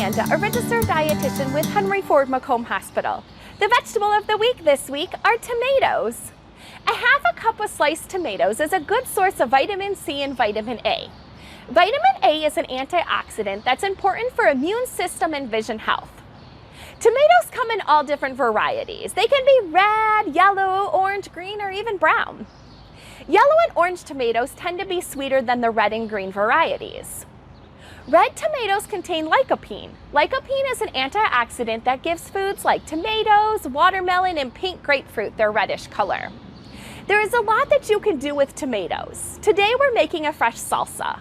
Amanda, a registered dietitian with Henry Ford Macomb Hospital. The vegetable of the week this week are tomatoes. A half a cup of sliced tomatoes is a good source of vitamin C and vitamin A. Vitamin A is an antioxidant that's important for immune system and vision health. Tomatoes come in all different varieties. They can be red, yellow, orange, green, or even brown. Yellow and orange tomatoes tend to be sweeter than the red and green varieties. Red tomatoes contain lycopene. Lycopene is an antioxidant that gives foods like tomatoes, watermelon, and pink grapefruit their reddish color. There is a lot that you can do with tomatoes. Today we're making a fresh salsa.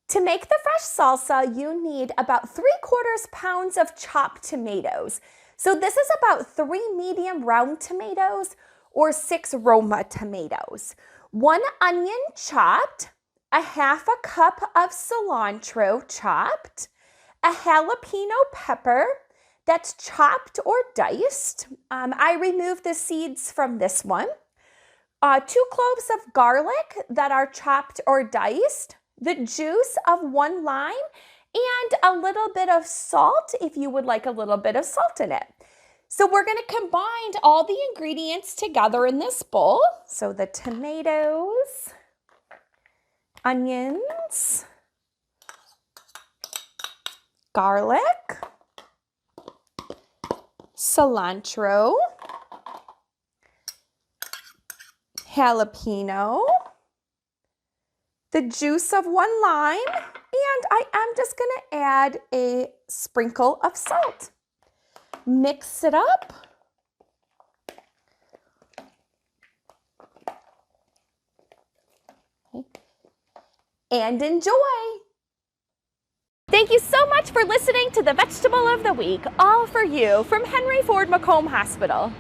To make the fresh salsa, you need about 3/4 pounds of chopped tomatoes. So this is about 3 medium round tomatoes or 6 Roma tomatoes. 1 onion chopped, a half a cup of cilantro chopped, a jalapeno pepper that's chopped or diced. I removed the seeds from this one. 2 cloves of garlic that are chopped or diced, the juice of 1 lime, and a little bit of salt if you would like a little bit of salt in it. So we're going to combine all the ingredients together in this bowl. So the tomatoes, onions, garlic, cilantro, jalapeno, the juice of 1 lime, and I am just going to add a sprinkle of salt. Mix it up. Okay. And enjoy. Thank you so much for listening to the Vegetable of the Week, all for you from Henry Ford Macomb Hospital.